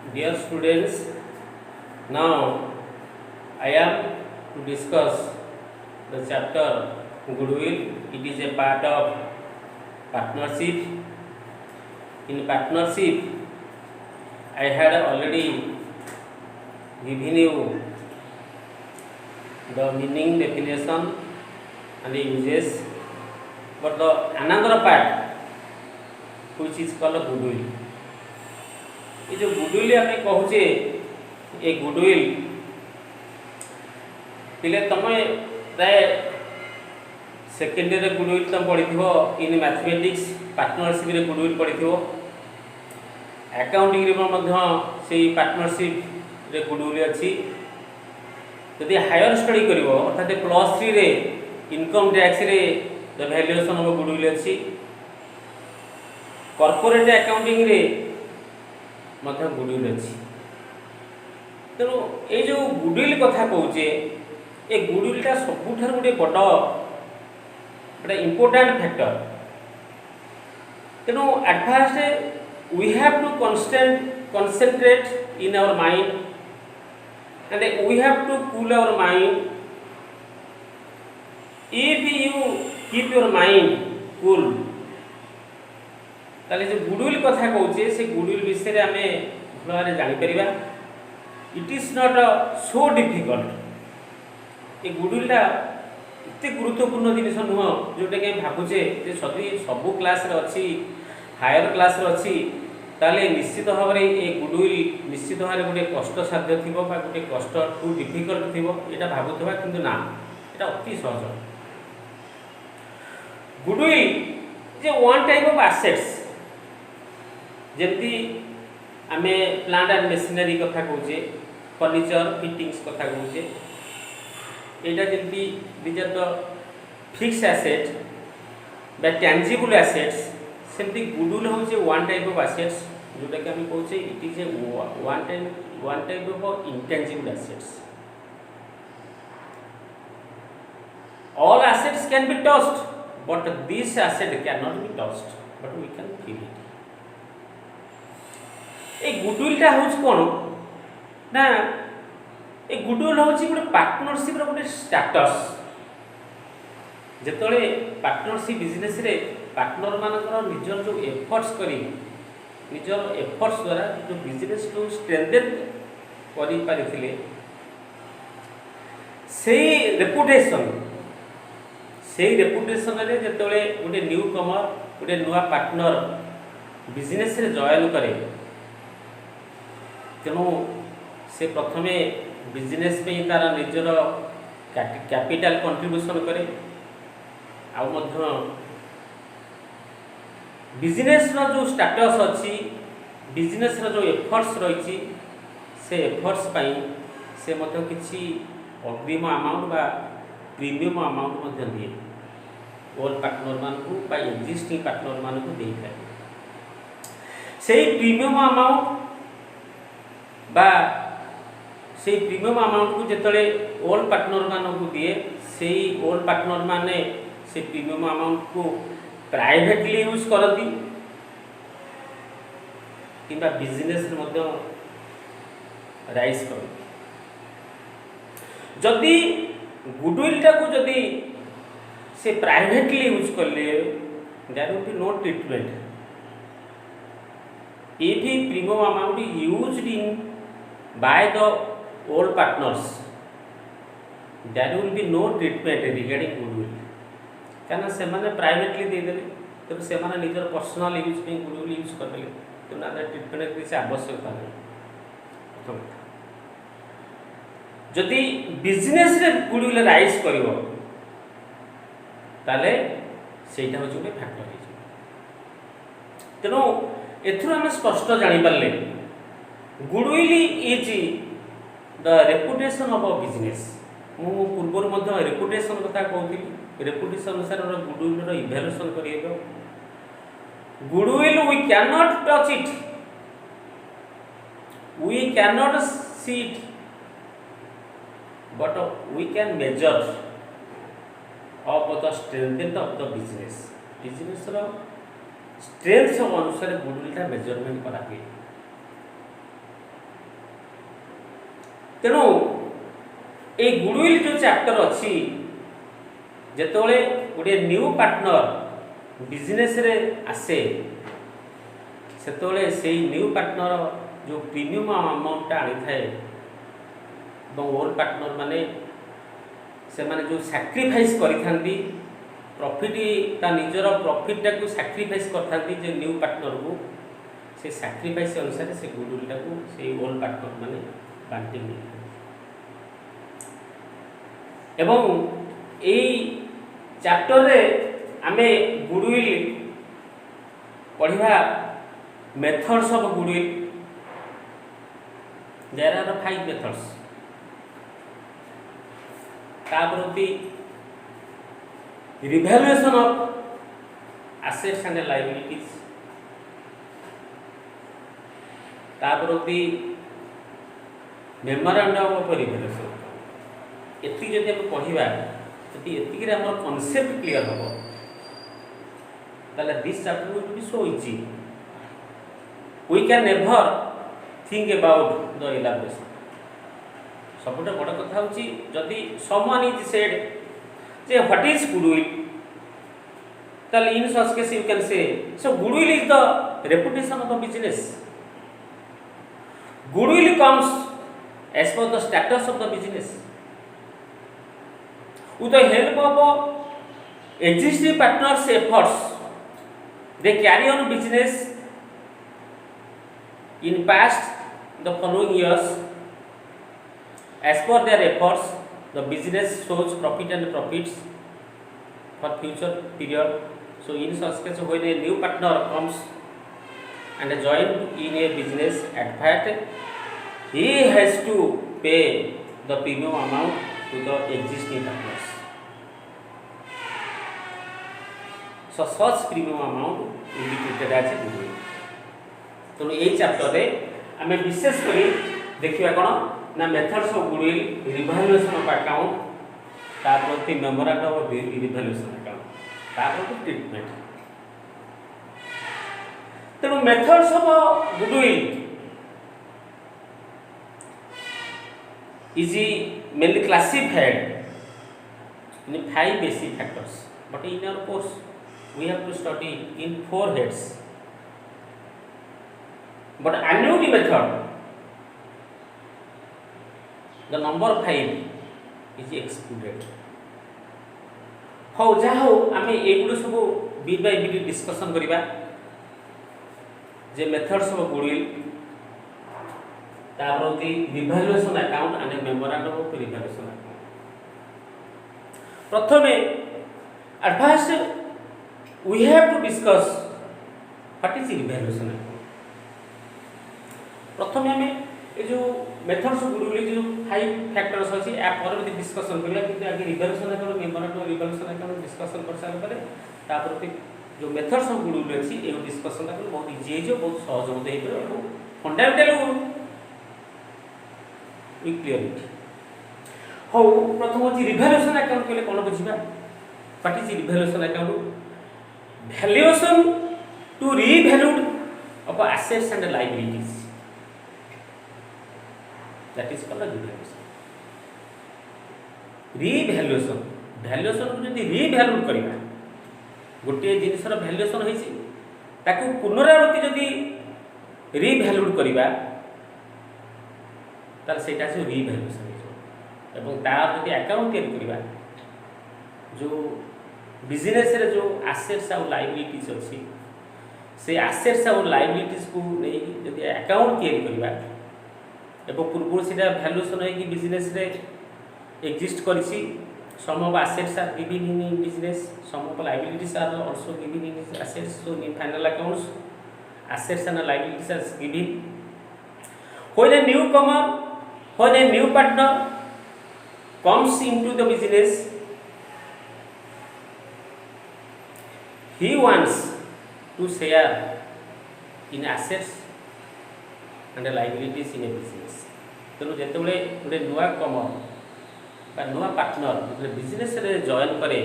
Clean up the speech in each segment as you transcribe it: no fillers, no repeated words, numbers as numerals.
Dear students, now I am to discuss the chapter Goodwill. It is a part of partnership. In partnership, I had already given you the meaning, definition, and the uses. But the another part, which is called goodwill. ये जो goodwill आम कहे ये goodwill पिले तुम प्राय second year goodwill तुम पढ़ी इन मैथमेटिक्स पार्टनरशिप रे गुडविल पढ़ी अकाउंटिंग से पार्टनरशिप रे गुडविल अच्छी यदि हायर स्टडी कर अर्थात +3 रे इनकम टैक्स रे द वैल्यूएशन ऑफ गुडविल अच्छी कॉर्पोरेट अकाउंटिंग रे गुडविल अच्छी तेणु ये जो गुडविल कथा कहे ये गुडविलटा सबुठ गोटे बड़ गोटे इम्पोर्टाट फैक्टर तेणु at first we have to concentrate in our mind and we have to cool our mind if you keep your mind cool ताले जो गुडविल कथा कहे से गुडविल विषय आम भल भाव जापर it is not so difficult ये गुडविलटा इतने गुरुत्वपूर्ण जिन नुह जोटा कि भावुचे सदी सबू क्लास अच्छी हायर क्लास अच्छी ताले निश्चित भाव में ये गुडविल निश्चित भाव गोटे कष्टसाध्य थी गोटे कष्ट टू डिफिकल्ट थी यहाँ भावुवा कि ना यहाँ अति सहज goodwill J one type of assets जमी आम प्लांट एंड मेसिनरी कथा कहे फर्निचर फिटिंग्स कथा कहे यहाँ जमी these are the fix asset बा टैंजिबल एसेट्स सेमती गुडविल हूँ वन टाइप ऑफ एसेट्स जोटा कि आम कहे it is a one type of intangible assets all assets can be touched but this asset can not be touched but we can feel it ये गुडविलटा हूँ कौन ना ये गुडविल हूँ गोटे पार्टनरशिप गोटे स्टाटस जिते पार्टनरशिप बिजनेस रे पार्टनर मानकर निजर जो एफर्ट्स करी निजर एफर्ट्स द्वारा जो बिजनेस को स्ट्रेंथेन करें से रेपुटेशन रे जिते गोटे न्यू कमर गोटे नुआ पार्टनर बिजनेस रे जॉइन करे तेणु से प्रथमे बिजनेस में तार निजर कैपिटल कंट्रीब्यूशन करे बिजनेस रो जो स्टेटस अच्छी बिजनेस रो जो एफर्ट्स रही से एफर्ट्स पाई से मध्य किसी अग्रिम अमाउंट बा प्रीमियम अमाउंट दिए ओल पार्टनर मानू बा एक्जिस्टिंग पार्टनर मानू दे था से प्रीमियम अमाउंट बा से प्रीमियम अमाउंट को जिते ओल्ड पार्टनर मानक दिए से ओल्ड पार्टनर माने से प्रीमियम अमाउंट को प्राइवेटली यूज करती कि बिजनेस राइज कर जदि गुडविलटा को जदि से प्राइवेटली यूज कले there will be no treatment if the premium amount is used in by the old partners there will be no treatment regarding goodwill क्या से मैंने प्राइवेटली देदे तो से निजर पर्सनल यूज पे गुडविल यूज करदे तो ना ट्रीटमेंट किसी आवश्यकता नहीं जदि बिजनेस रे गुडविल राइज करिवो ताले सेटा हो जोटे फैक्टर है तेनो एथुर आम स्पष्ट जानीपारे goodwill is the reputation of a business मु पूर्व रेपुटेशन कथा कहती रेपुटेशन अनुसार गुडविल इभ्यालुएशन कर goodwill we can not touch it we can not see it but we can measure of the strength of the business strength अनुसार गुडविलटा measurement करा तेणु ये गुडविल जो चैप्टर अच्छी जेतोले गोटे न्यू पार्टनर बिजनेस रे आसे सेतोले से न्यू पार्टनर जो प्रीमियम अमाउंट आनी थाए ओल्ड पार्टनर माने से माने जो सैक्रिफाइस करिथांती प्रॉफिट ता निजर प्रॉफिट टाकू सैक्रिफाइस करथांती जे न्यू पार्टनर को से सैक्रिफाइस अनुसार से गुडविल टाकू से ओल्ड पार्टनर माने बांटी नि एवं एई चैप्टर रे आमे गुडविल पढ़िबा methods of goodwill there are 5 methods ताप्रति revaluation of assets and liabilities ताप्रति मेमोरेंडम ऑफ रिवैल्यूएशन एति जदि हम पढ़िबा यदि एति रे हमर कांसेप्ट क्लियर हो ताले this chapter will be so easy we can never think about the elaboration सबुठ बड़ कथा होची जदि समवन इज सेड जे व्हाट इज गुडविल ताले in such case you can say so goodwill is the reputation of the business goodwill comes as per the status of the business with the help of existing partners efforts they carry on business in past the following years as per their efforts the business shows profit and profits for future period so in such case when a new partner comes and join in a business at fact he has to pay the premium amount to the existing partners so such premium amount will be treated as a goodwill तो ये chapter रे आमे विशेष करी देखिबा कोन ना methods of goodwill revaluation of account ताप्रति memorandum of revaluation account ताप्रति ट्रीटमेंट तेणु methods of goodwill is mainly classified in 5 basic factors but in our course we have to study in 4 heads but annuity method the number 5 is excluded हो जा हो आमे एगुडो सब bit by bit discussion करिबा जे methods of goodwill ताप्रति revaluation account and memorandum of revaluation account प्रथमे at first we have to discuss what is revaluation account प्रथमे हमें ए जो मेथड्स ऑफ गुडविल जो 5 फैक्टर्स अछि आ पर भी डिस्कशन करिया कि आगे revaluation account memorandum revaluation account discussion कर सारा परे ताप्रति जो मेथड्स ऑफ गुडविल अछि ए डिस्कशन ता बहुत इजी है बहुत सहज होते है fundamental we clear it how प्रथम अछि रिवैल्यूएशन अकाउंट केले कोन बुझिबा what is revaluation account valuation to revalued of assets and liabilities that is called revaluation revaluation valuation को जदी रीवैल्यूड करिबा गोटे जिनिसर वैल्यूएशन होइछि ताकू पुनरावृत्ति जदी रीवैल्यूड करिबा तार सेटा से रीवैल्यूएशन एवं तार जदी अकाउंट क्लियर करिबा जो बिजनेस रे जो एसेट्स और लायबिलिटीज अछि से एसेट्स और लायबिलिटीज को नै जदी अकाउंट क्लियर करिबा एवं पूर्व सेटा वैल्यूएशन है कि बिजनेस रे exist करिछि some of assets are given in business some of liabilities are also given in assets so in final accounts assets and liabilities are given when a newcomer when a new partner comes into the business he wants to share in assets and liabilities in a business तेणु जेतेबेले गोटे नुआ कमर बा नुआ partner business रे join करे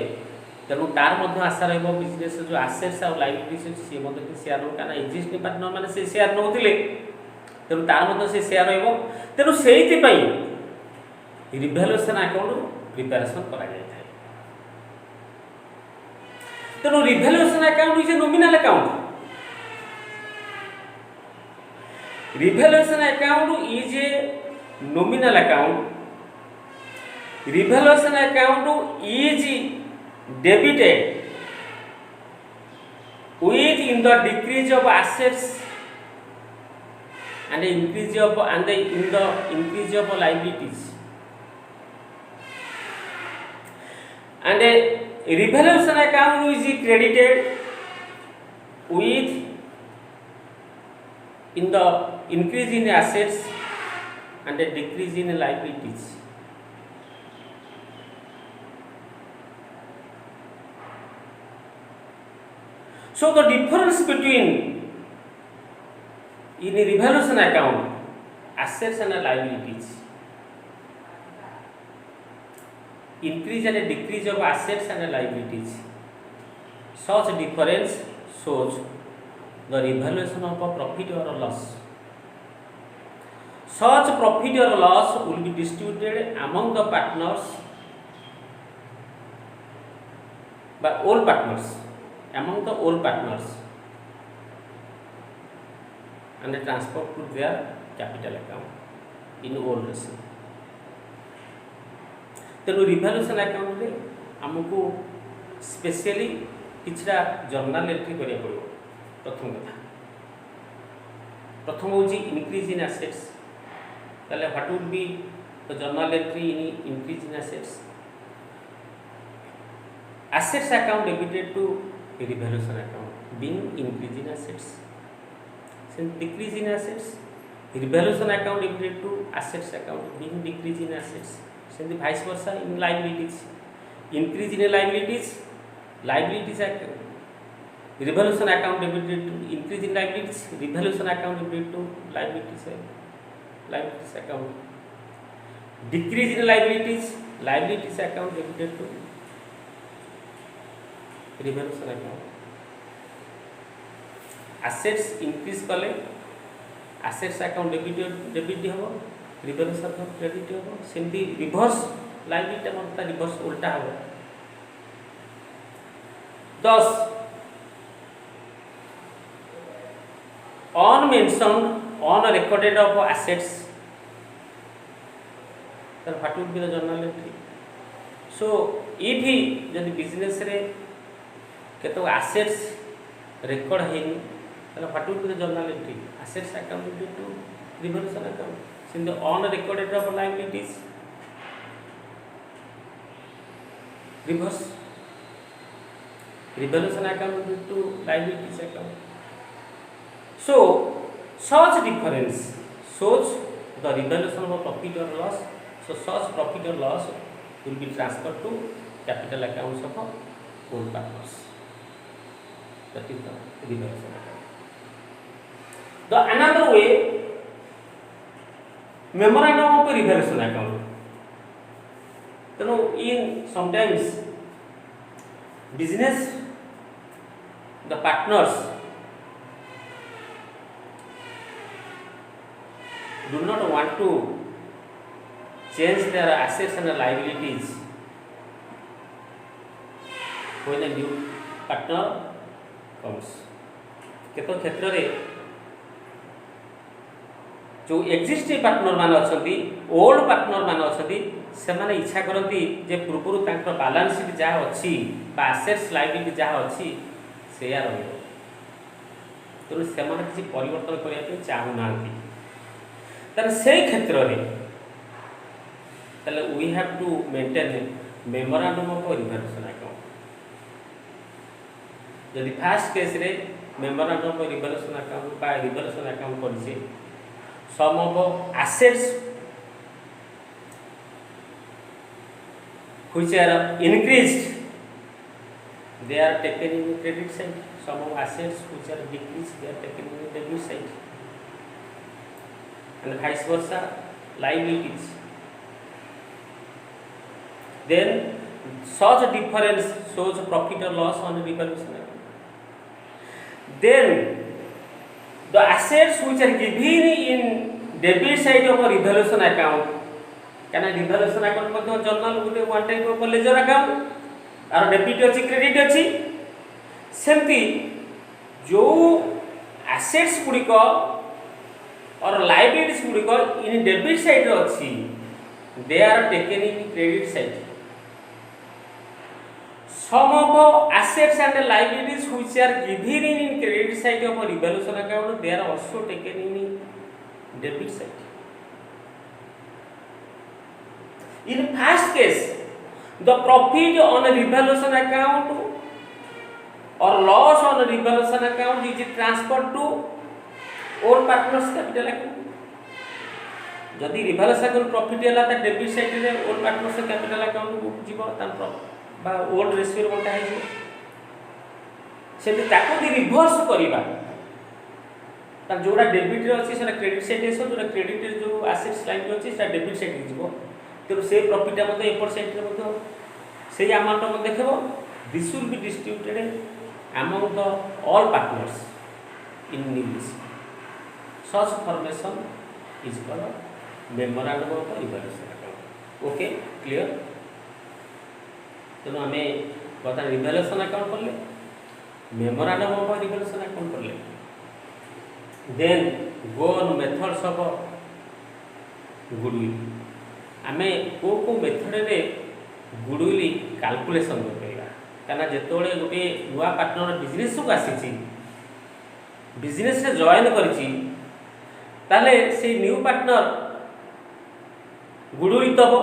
तेणु तार मध्य आशा रहिबो बिजनेस जो एसेट्स और लायबिलिटीज अछि से मध्य शेयर रो काना एक्जिस्टिंग पार्टनर माने से शेयर नउथिले तेणु तार मध्य से शेयर रहिबो तेणु सेहिति पई रिभैल्यूएशन अकाउंट प्रिपरेशन करा जाए। तेणु revaluation account is a nominal account. Revaluation account is a nominal account. Revaluation account is debited with in the decrease of assets and the increase of in the increase of liabilities, and a revaluation account is credited with in the increase in assets and a decrease in liabilities. So the difference between in a revaluation account assets and liabilities, increase and a decrease of assets and liabilities, such difference shows the revaluation of a profit or a loss. Such profit or loss will be distributed among the partners by all partners, among the all partners, and transferred to their capital account in all ratio. तेणु revaluation account रे आमको specially किछटा journal entry करिया पड़ो। प्रथम हूँ increase इन assets, ताले what would be the journal entry in increase in assets? Assets account debited to revaluation account being increase in assets. Since decrease in assets, revaluation account debited to assets account being decrease in assets. Since vice versa in liabilities, increase in liabilities, liabilities account, revaluation account debited to increase in liabilities, revaluation account debited to liabilities account, decrease in liabilities, liabilities account debited to revaluation account. Assets increase कले assets account debit हम, revaluation account credit हम, सेमती reverse liability मतलब reverse उल्टा हम। दस unmentioned unrecorded of assets, तर what would be the journal entry? So if he जदि बिजनेस रे केतो एसेट्स रेकॉर्ड हैनी, ताले what would be the journal entry? Assets account due to revaluation account, since the unrecorded of liabilities reverse revaluation account due to liabilities account. So such difference shows the revaluation of profit or loss. So such profit or loss will be transferred to capital accounts of all partners. That is the revaluation account. The another way, memorandum of revaluation account. You know, in sometimes business, the partners do not want to change their assets and liabilities when a new partner comes. केतो क्षेत्र रे जो existing partner मान अछंती, old partner मान अछंती, से माने इच्छा करती जे पूर्व तांकर बैलेंस शीट जहाँ अच्छी बा एसेट्स लायबिलिटी जहाँ अच्छी से या रहिबो, तेणु से माने किसी परिवर्तन करिया पे चाहू नांती। तार से क्षेत्र रे ताले we have to maintain memorandum of revaluation account. यदि फर्स्ट केस रे मेमोरेंडम ऑफ रिवैल्यूएशन अकाउंट बा रिवैल्यूएशन अकाउंट करछे, sum of assets which are increased, they are taken in the credit side. Some of assets which are decreased, they are taken in the debit side. And vice versa, liabilities. Then such a difference shows profit or loss on the revaluation account. Then the assets which are given in debit side of a revaluation account क्या revaluation account journal गोटे one type of ledger account are debit अच्छी credit अच्छी सेमती जो assets गुड़िक और liabilities गुड़िक in debit side अच्छी they are taken in credit side some of assets and liabilities which are given in credit side of a revaluation account they are also taken in debit side. In first case the profit on a revaluation account or loss on a revaluation account is transferred to all partners capital account. जदि revaluation account profit है तो debit side रे all partners capital account को जीव तान बा old ratio बंटा है से ताको दी रिवर्स करबा ता जोड़ा डेबिट रे अछि सेटा क्रेडिट साइड एसो जोड़ा क्रेडिट रे जो एसेट्स लाइन रे अछि सेटा डेबिट साइड जीवो तो से प्रॉफिट मते एपर साइड रे मते सेही अमाउंट मते देखबो this will be distributed among the all partners in news such formation is called memorandum of revaluation account. Okay clear. तेणु आम बर्तमान रिवैल्यूएशन अकाउंट कले मेमोरेंडम ऑफ रिवैल्यूएशन अकाउंट कले then go on methods of goodwill आम को method रे goodwill calculation करवा कहीं जिते गोटे नुआ पार्टनर बिजनेस को आसी बिजनेस रे जॉइन करिछि ताले से न्यू पार्टनर गुडविल दब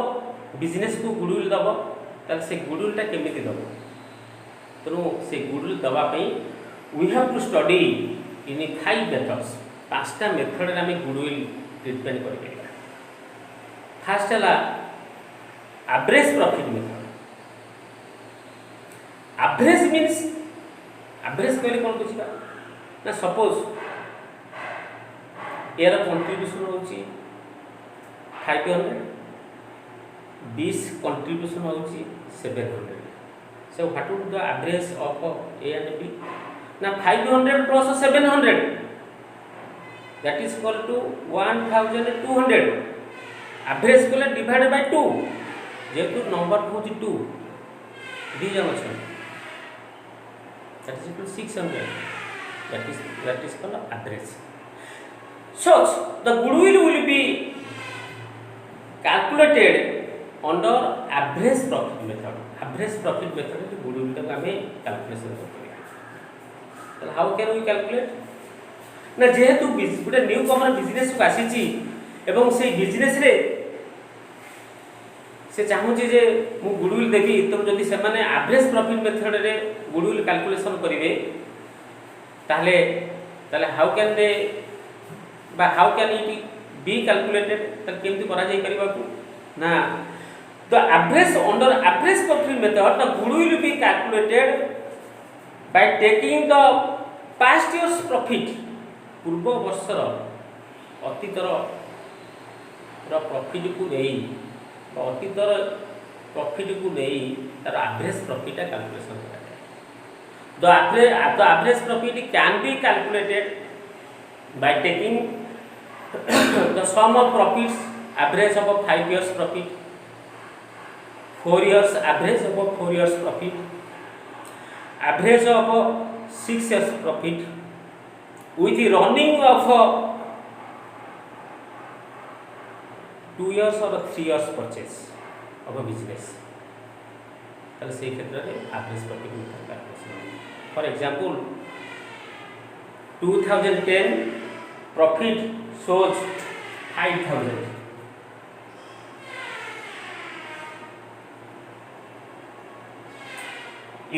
बिजनेस को गुडविल दब ताले से गुडविलटा केमिति दब तेणु से गुडविल दवाई we have to study in 5 methods 5टा मेथड रे आम गुडविल ट्रीटमेंट कर. फास्ट है average profit method. Average means average कहले कौन बुझा ना सपोज यार कंट्रीब्यूशन होची 500 20 कंट्रीब्यूशन होची 700 so what would the average of A and B ना 500 plus 700 that is equal to 1200 average को डिवाइड बाय 2 जेतु नंबर होची 2 दी जन छ that is equal to 600 that is called average. So the goodwill will be calculated under average profit method. Average profit method is goodwill का हमें calculation करते हैं. तो how can we calculate ना जेहेतु गोटे न्यू कमर बिजनेस को आसी एवं से बिजनेस रे से चाहूची जे मु गुडविल देबी तो जदि से माने एवरेज प्रॉफिट मेथड रे गुडविल कैलकुलेशन करिवे ताले ताले हाउ कैन दे बा how can it be calculated त केमति करा जाई परिबा को ना तो average under average profit method the goodwill be calculated by taking the past years profit पूर्व वर्षर अतीतर प्रॉफिट को नहीं अतीतर प्रॉफिट को नहीं तार average profit calculation the average profit can be calculated by taking the sum of profits average of 5 years profit 4 years average of 4 years profit average of 6 years profit with the running of 2 years or 3 years purchase of a business ताले से क्षेत्र रे average profit calculation. For example 2010 profit shows 5000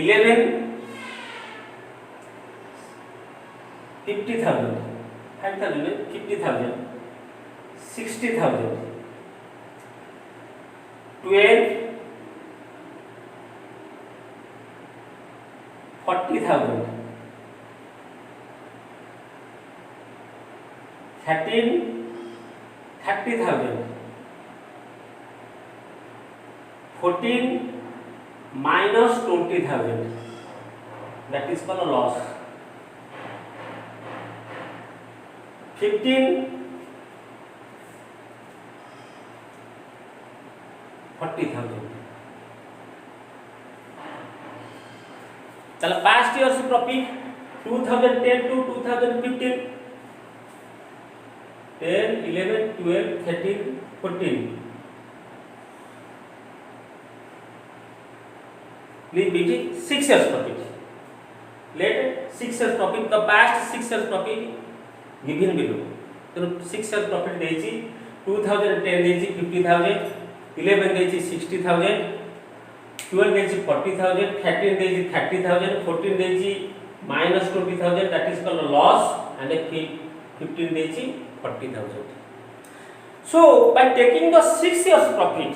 11 50,000 50,000 50,000 60,000 12 40,000 13 30,000 14 minus 20,000 that is called a loss 15 40,000 তাহলে past years profit 2010 to 2015 10 11 12 13 14 leave it 6 years profit let 6 years profit the past 6 years profit given below तो 6 years profit देछि 2010 देछि 50,000 11 देछि 60,000 12 देछि 40,000 13 देछि 30,000 14 देछि -20,000 that is called loss and 15 देछि 40,000 so by taking the 6 years profit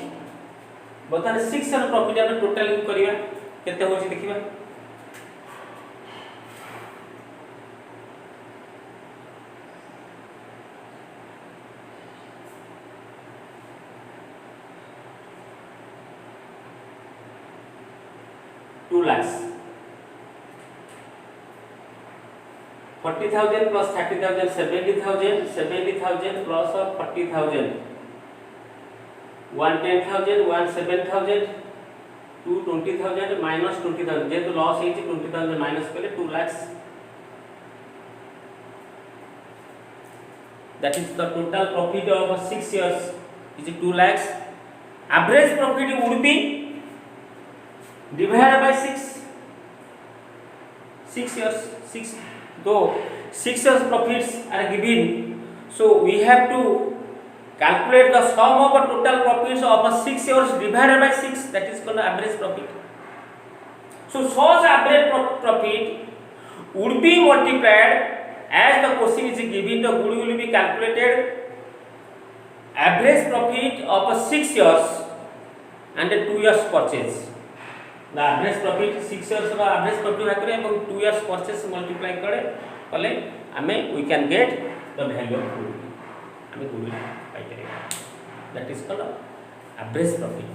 बताने 6 years profit हम टोटल करिया केते होछि देखिबा 2 lakhs 40,000 plus 30,000 70,000 70,000 plus 40,000 110,000 17,000 220,000 minus 20,000 जे तो लॉस है 20,000 माइनस पहले 2 lakhs that is the total profit of 6 years is 2 lakhs average profit would be divided by 6 years 6 though 6 years profits are given so we have to calculate the sum of the total profits of 6 years divided by 6 that is called average profit so such average profit would be multiplied as the question is given the good will be calculated average profit of 6 years and 2 years purchase the average profit 6 years का average profit भाग करें और 2 years purchase multiply करें पहले हमें we can get the value of goodwill हमें goodwill पाइए that is called average profit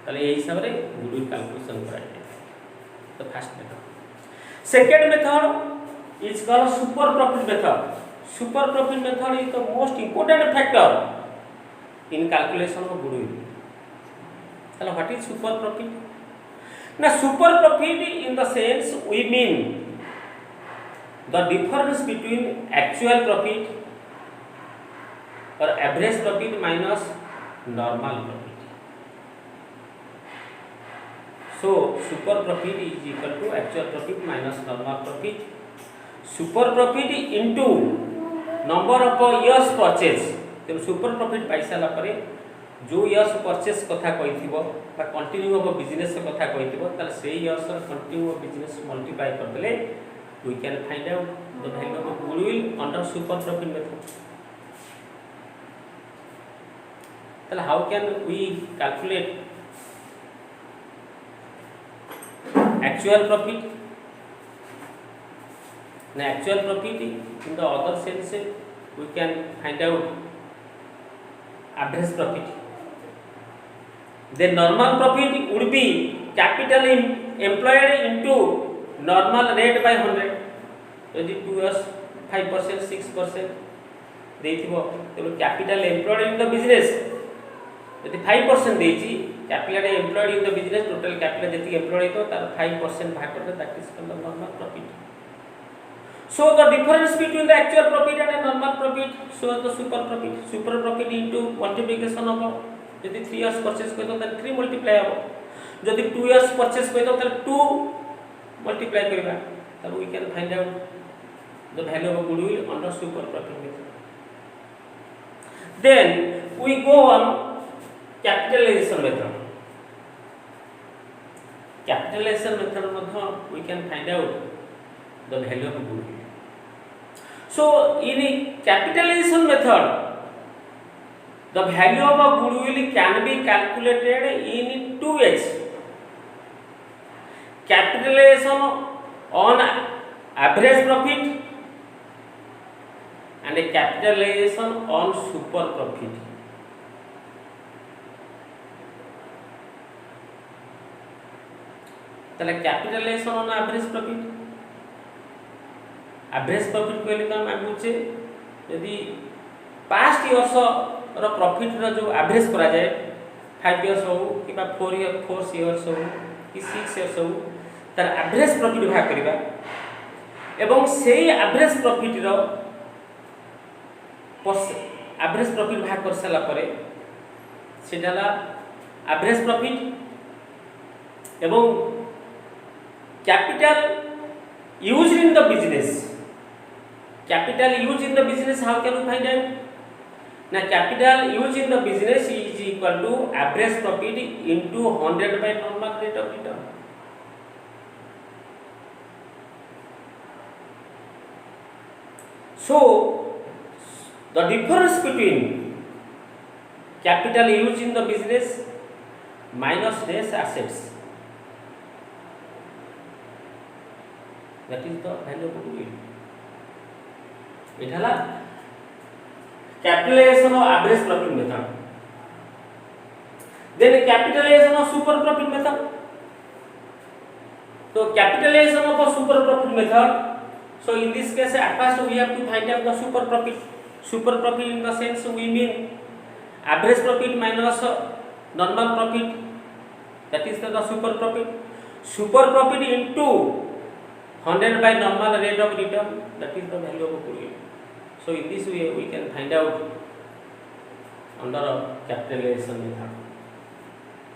पहले यही हिसाब रे goodwill calculation कराए तो first method second method is called super profit method super profit method is the most important factor in calculation of goodwill पहले what is super profit now super profit in the sense we mean the difference between actual profit or average profit minus normal profit so super profit is equal to actual profit minus normal profit super profit into number of years purchase तो super profit पैसा ला परे जो years purchase कथा कहिथिबो बा continue of business कथा कहिथिबो ताले से years continue of business multiply कर देले we can find out the value of goodwill under super profit method ताले how can we calculate actual profit ना actual profit in the other sense we can find out average profit the normal profit would be capital employed into normal rate by 100 यदि 2 years 5% 6% देथिबो तो capital employed in the business यदि 5% देछि capital employed in the business total capital जति employed तो तार 5% भाग करते that is called the normal profit so the difference between the actual profit and the normal profit so the super profit into multiplication of यदि 3 years purchase कोइ तो 3 multiply हो यदि 2 years purchase कोइ तो 2 मल्टीप्लाई करबा तब we can find out the value of goodwill under super profit method then we go on capitalization method मध्ये we can find out the value of goodwill so in capitalization method the value of a goodwill can be calculated in 2 ways capitalization on average profit and a capitalization on super profit तले capitalization on average profit कहले तो हम बुझे यदि past years रो profit रो जो average करा जाए 5 years हो कि 4 इयर्स हो कि 6 इयर्स हो तार एवरेज प्रॉफिट भाग करबा एवं से एवरेज प्रॉफिट रो एवरेज प्रॉफिट भाग कर सारा परे सेटाला एवरेज प्रॉफिट एवं capital used in the business. Capital used in the business, how can we find out? Now capital used in the business is equal to average profit into 100 by normal rate of return. So the difference between capital used in the business minus less assets, that is the value of goodwill. It is capitalization of average profit method. Then capitalization of super profit method. So capitalization of a super profit method. So in this case, at first we have to find out the super profit. Super profit in the sense we mean average profit minus normal profit. That is the super profit. Super profit into 100 by normal rate of return, that is the value of goodwill. So in this way we can find out under a capitalization method.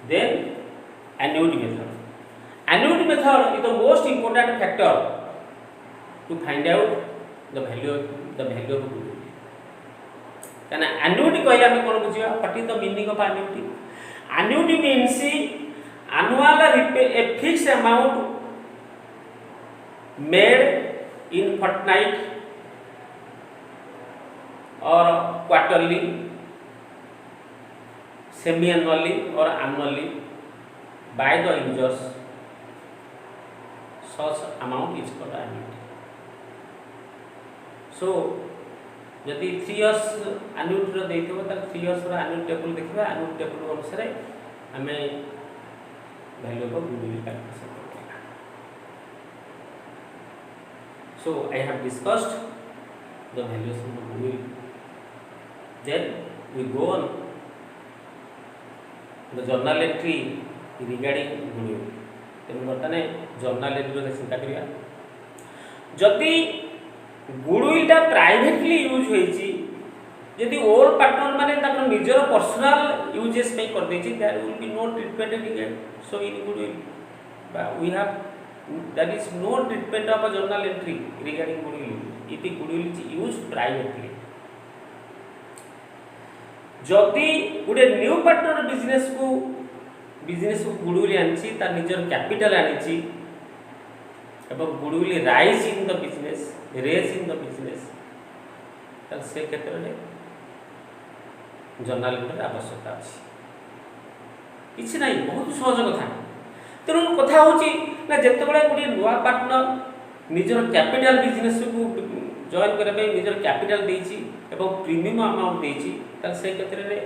Then annuity method. Annuity method is the most important factor to find out the value of goodwill. Can annuity कहले हमें कौन बुझिया? What is the meaning of annuity? Annuity means annual a fixed amount made in fortnight or quarterly, semi-annually or annually by the users. Such amount is called annuity. So यदि 3 years annuity रो देइथबो त 3 years रो annuity table देखिबा annuity table अनुसार हमें value of goodwill calculation करबा. So I have discussed the valuation of goodwill. Then we go on the journal entry regarding goodwill. Then बर्तने journal entry रो चिंता करिया. जदि goodwill टा privately use होईची यदि all partner माने ताकर निजर पर्सनल यूजेस पे कर देची there will be no treatment in so in goodwill we have that is no treatment of a journal entry regarding goodwill if the goodwill is used privately. जदि गुडे new partner business को goodwill आनी तार निजर capital आनी एवं goodwill raise in the business raise in the business तार से क्षेत्र में जर्नल एंट्री आवश्यकता अछि किछि नाही बहुत सहज कथा. तेणु कथा होची ना जेतेबेले गोटे नुआ पार्टनर निजर कैपिटल बिजनेस को जॉइन करबे निजर कैपिटल देछि एवं प्रीमियम अमाउंट देछि तार से क्षेत्र में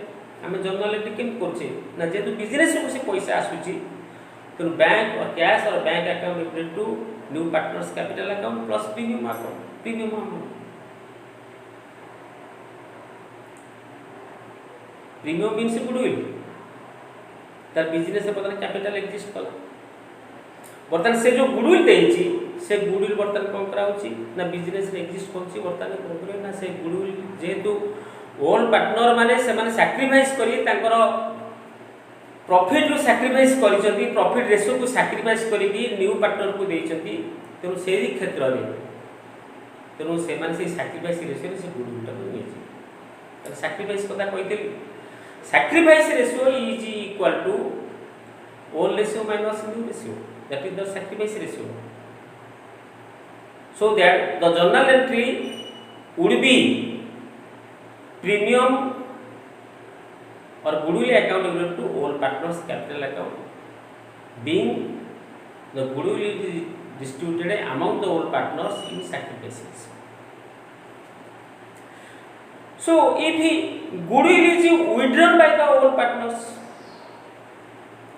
आम जर्नल एंट्री केम करछे ना जेतु बिजनेस को से पैसा आसुची तो बैंक और कैश और bank account equal to new partners capital account plus premium amount. Premium means goodwill तार बिजनेस से बर्तन कैपिटल एग्जिस्ट कला बर्तन से जो गुडविल देछि से गुडविल बर्तन कोन करा होची ना बिजनेस रे एग्जिस्ट कोनची बर्तन प्रोग्रेस ना से गुडविल जेतु ऑल पार्टनर माने से माने सैक्रिफाइस करी तांकर प्रॉफिट रो सैक्रिफाइस करिसथि प्रॉफिट रेशियो को सैक्रिफाइस करी न्यू पार्टनर को देइसथि तेनु सेही क्षेत्र रे तेनु से माने से सैक्रिफाइस रेशियो से गुडविल टा नेछि त सैक्रिफाइस कथा कहितली sacrifice ratio is equal to old ratio minus new ratio, that is the sacrifice ratio. So that the journal entry would be premium or goodwill account equal to all partners capital account, being the goodwill is distributed among the all partners in sacrifices. So if goodwill is withdrawn by the all partners,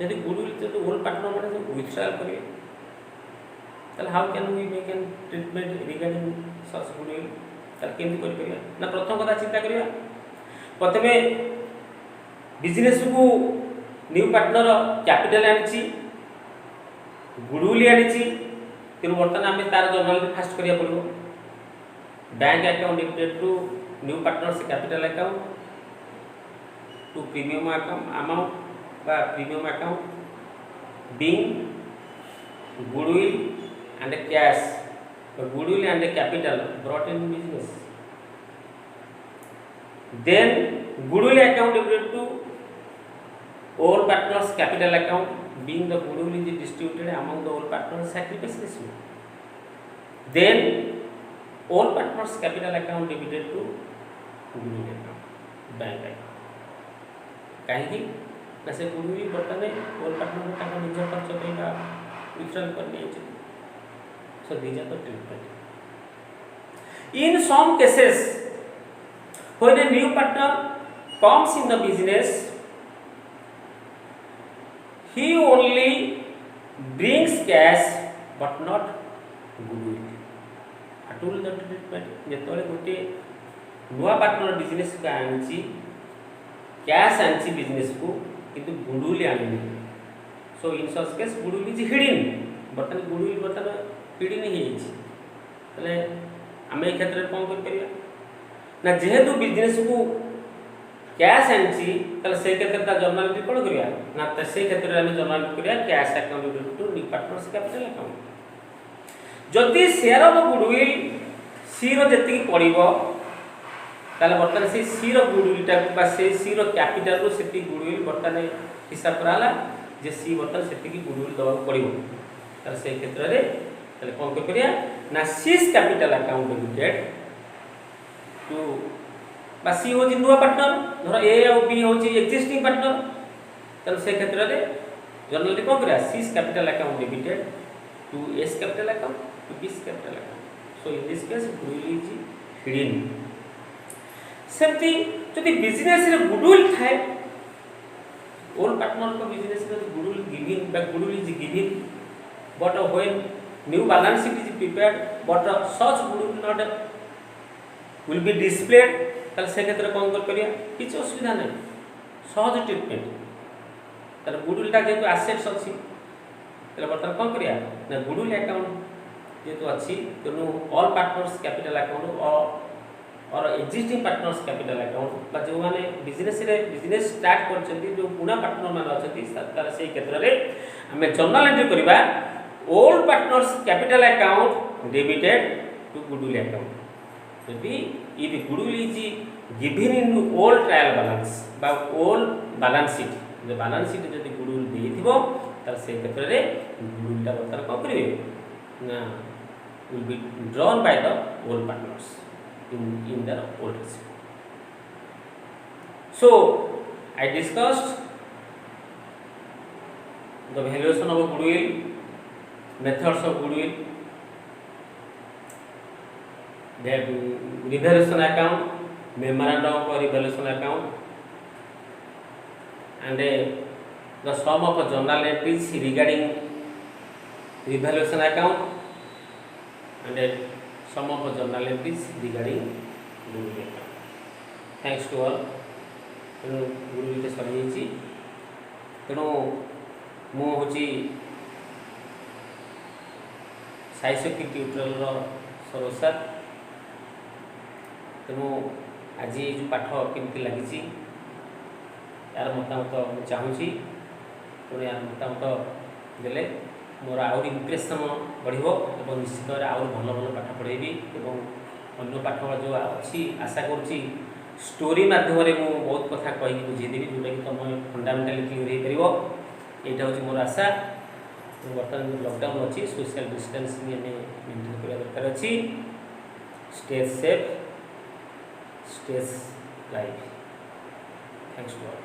यदि goodwill तो all partner माने withdrawal करिए, तल how can we make a treatment regarding such goodwill? तल केमि करि परिया ना प्रथम कथा चिंता करिया प्रथमे बिजनेस को न्यू पार्टनर कैपिटल आनी गुडविल आनी तेणु बर्तमान आम तार जर्नाल फास्ट करिया पड़ो bank account debited to new partners capital account to premium amount बा premium account being goodwill and cash goodwill and capital brought in business. Then goodwill account debited to all partners capital account being the goodwill is distributed among the all partners sacrifice ratio. Then all partners capital account debited to goodwill account bank account. कहीं ना से goodwill बर्तमान all partners का निज खर्च कइबा वितरण करने चाहिए. So these are the treatment. In some cases, when a new partner comes in the business, he only brings cash but not goodwill. Atul the treatment. जेतोले गोटे नुआ पार्टनर बिजनेस का आनछि कैश आनछि बिजनेस को किंतु गुडविल आनिनि. So in such case goodwill is hidden. बर्तन goodwill बर्तन hidden ही आम ए क्षेत्र में कौन कर ना जेहेतु बिजनेस को कैश आनी से क्षेत्र जर्नाल कौन करिया ना से क्षेत्र में जर्नाल करिया cash account to new partners capital account जदि शेयर ऑफ गुडविल सी रो जति पड़िबो ताले बर्तन से सी रो गुडविल टा बा से सी रो कैपिटल रो सेति गुडविल बर्तन हिसाब कराला जे सी बर्तन सेति की गुडविल दबा पड़िबो ताले से क्षेत्र रे ताले कौन करिया ना C's capital account debited to बा सी हो जी नुआ पार्टनर धर ए और बी हो जी एक्जिस्टिंग पार्टनर तब से क्षेत्र रे जर्नल रे कौन करिया C's capital account debited to A's capital account to B capital account. So in this case goodwill is hidden. सेमती जदि बिजनेस रे गुडविल थाए ऑल पार्टनर को बिजनेस रे गुडविल गिविंग बा goodwill is giving but when new balance sheet is prepared but such goodwill not will be displayed ताले से क्षेत्र कौन कर करिया किछ असुविधा नहीं सहज ट्रीटमेंट ताले गुडविल टा जेतु एसेट्स अछि ताले बर्तन कौन करिया ना गुडविल अकाउंट जेतु अछि तेनु ऑल पार्टनर्स कैपिटल अकाउंट और एक्जिस्टिंग पार्टनर्स कैपिटल अकाउंट बा जो माने बिजनेस स्टार्ट करछथि जो पुना पार्टनर मान अछथि ताले से क्षेत्र रे हमें जर्नल एंट्री करिबा all partners capital account debited to goodwill account. Maybe if goodwill is given in all trial balance by all balance sheet, the balance sheet जब goodwill देथिबो तार से क्षेत्र रे goodwill टा बर्तन को करिवे ना will be drawn by the all partners in their all receipt. So I discussed the valuation of goodwill, methods of goodwill, the revaluation account, memorandum of revaluation account, and the sum of journal entries regarding revaluation account, and sum of journal entries regarding goodwill account. Thanks to all. goodwill सरी तेणु मुझे साई शक्ति tutorial सरोसार तेणु आज जो पाठ केमती लगी यार मतामत मुझे चाहूँगी तेणु यार मतामत देले मोर आउर इम्प्रेसन बढ़ो और निश्चित भाव आउर भल भल पाठ पढ़ेबी और अन्य पाठ जो अच्छी आशा करुँची स्टोरी माध्यम मु बहुत कथा कही बुझेदेवी जोटा कि तुम फंडामेंटाली क्लियर हो पार यहाँ हूँ मोर आशा. बर्तमान जो लॉकडाउन अच्छी सोशल डिस्टेंसिंग मेंटेन करने दरकार अच्छी. Stay safe, stay life. Thanks to all.